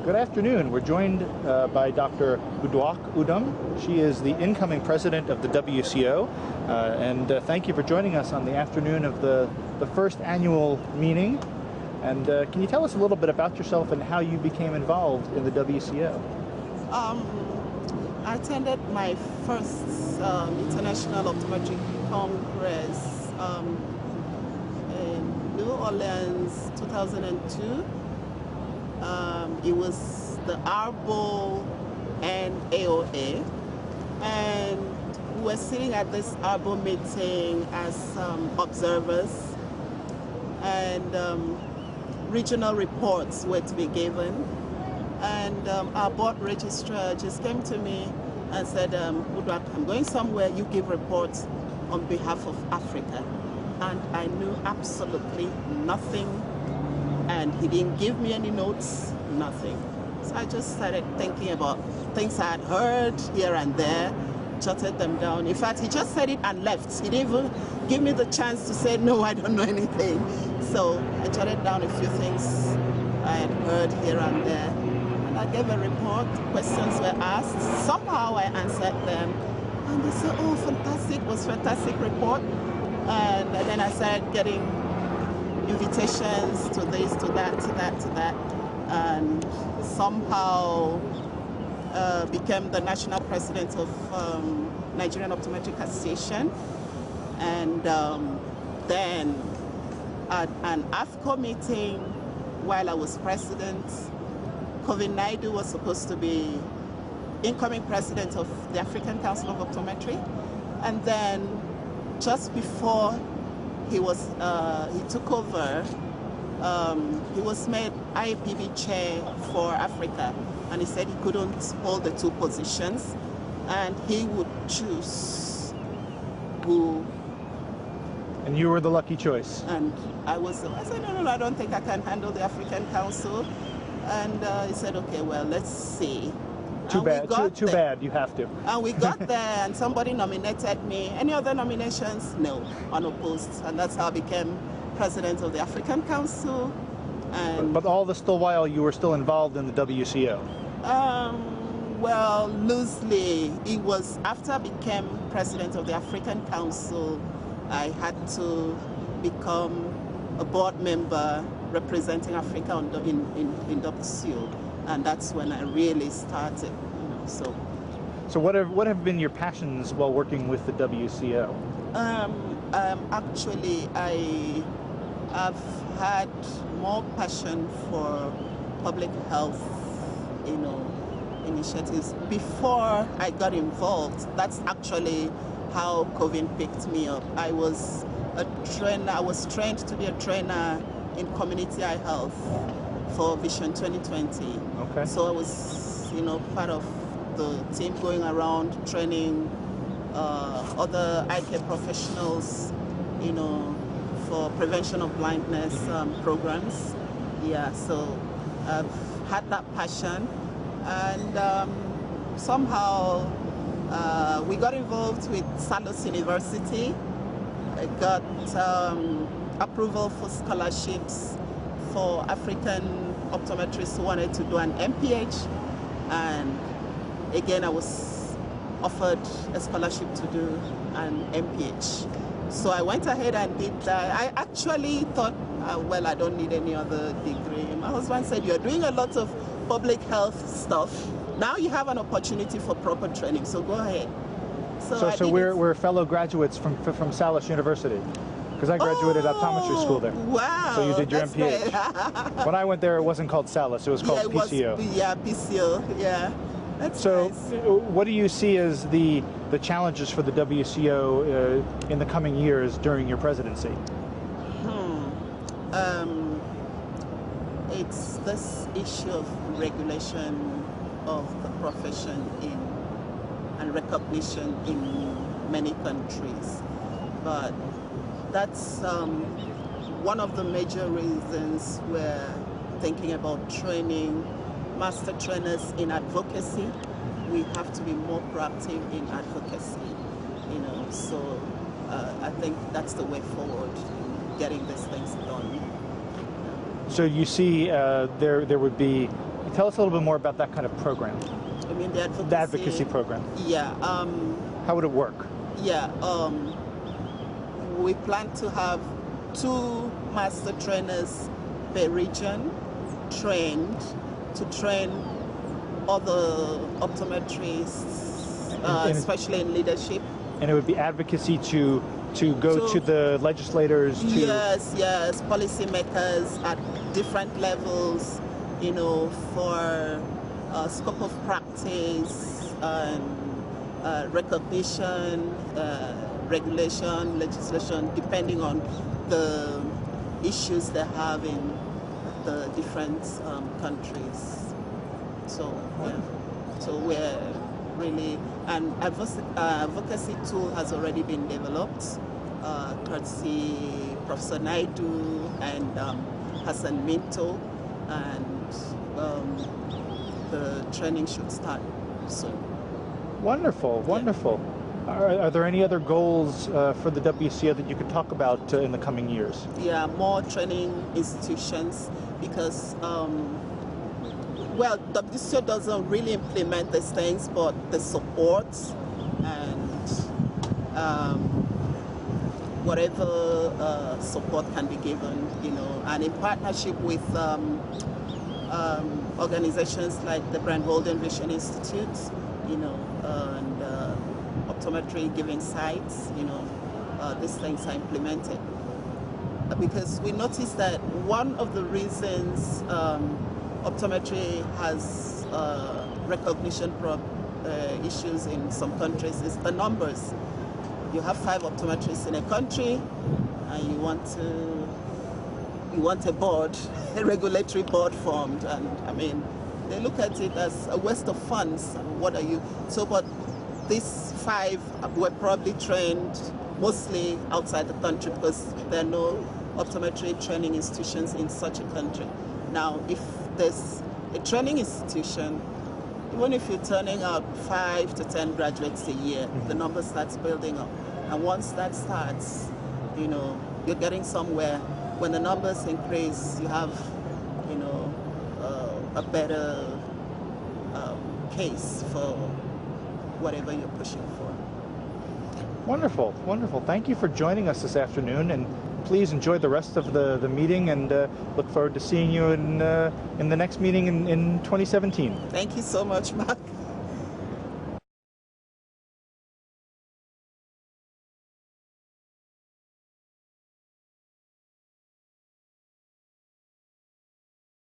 Good afternoon. We're joined by Dr. Uduak Udom. She is the incoming president of the WCO. Thank you for joining us on the afternoon of the first annual meeting. And can you tell us a little bit about yourself and how you became involved in the WCO? I attended my first International Optometry Congress in New Orleans, 2002. It was the ARBO and AOA, and we were sitting at this ARBO meeting as observers, and regional reports were to be given. And our board registrar just came to me and said, Uduak, I'm going somewhere, you give reports on behalf of Africa. And I knew absolutely nothing, and he didn't give me any notes, nothing. So I just started thinking about things I had heard here and there, jotted them down. In fact, he just said it and left. He didn't even give me the chance to say, no, I don't know anything. So I jotted down a few things I had heard here and there. I gave a report, questions were asked, somehow I answered them, and they said, oh, fantastic, it was a fantastic report. And then I started getting invitations to this, to that, to that, to that, and somehow became the national president of Nigerian Optometric Association. And then at an AFCO meeting, while I was president, COVID-19 was supposed to be incoming president of the African Council of Optometry, and then just before he took over, he was made IAPB chair for Africa, and he said he couldn't hold the two positions, and he would choose who. And you were the lucky choice. And I said, no, I don't think I can handle the African Council. And he said, okay, well, let's see. Too bad, you have to. And we got there, and somebody nominated me. Any other nominations? No, unopposed. And that's how I became president of the African Council. And but all this while, you were still involved in the WCO? Well, loosely. It was after I became president of the African Council, I had to become a board member representing Africa in WCO, and that's when I really started. So what have been your passions while working with the WCO? Actually, I have had more passion for public health, initiatives before I got involved. That's actually how COVID picked me up. I was a trainer. I was trained to be a trainer in community eye health for Vision 2020. Okay. So I was, part of the team going around training other eye care professionals, for prevention of blindness programs. Yeah, so I've had that passion, and somehow we got involved with Salus University. I got approval for scholarships for African optometrists who wanted to do an MPH, and again I was offered a scholarship to do an MPH. So I went ahead and did that. I actually thought, well, I don't need any other degree. My husband said, you're doing a lot of public health stuff. Now you have an opportunity for proper training, so go ahead. So we're fellow graduates from Salus University. Because I graduated optometry school there. Wow. So you did your MPH. When I went there, it wasn't called Salus, it was called PCO. PCO, yeah. That's so nice. What do you see as the challenges for the WCO in the coming years during your presidency? It's this issue of regulation of the profession and recognition in many countries. But that's one of the major reasons we're thinking about training master trainers in advocacy. We have to be more proactive in advocacy, so I think that's the way forward in getting these things done. So you see there would be Tell us a little bit more about that kind of program. I mean, the advocacy program. Yeah. How would it work? Yeah. We plan to have 2 master trainers per region trained to train other optometrists, especially in leadership. And it would be advocacy to go to the legislators. Yes, policymakers at different levels, you know, for scope of practice and recognition, regulation, legislation, depending on the issues they have in the different countries. So, so we're really, and advocacy tool has already been developed, courtesy Professor Naidu and Hassan Minto, and the training should start soon. Wonderful, wonderful. Yeah. Are there any other goals for the WCO that you could talk about in the coming years? Yeah, more training institutions, because well, WCO doesn't really implement these things, but the support and whatever support can be given, you know, and in partnership with organizations like the Brand Golden Vision Institute, you know, and Optometry giving sites, you know, these things are implemented. Because we noticed that one of the reasons optometry has recognition issues in some countries is the numbers. You have 5 optometrists in a country, and you want a board, a regulatory board formed, and I mean, they look at it as a waste of funds. What are you? So, but these 5 were probably trained mostly outside the country, because there are no optometry training institutions in such a country. Now, if there's a training institution, even if you're turning out 5 to 10 graduates a year, the number starts building up. And once that starts, you know, you're getting somewhere. When the numbers increase, you have, you know, a better case for whatever you're pushing for. Wonderful, wonderful. Thank you for joining us this afternoon, and please enjoy the rest of the meeting, and look forward to seeing you in the next meeting in 2017. Thank you so much, Marc.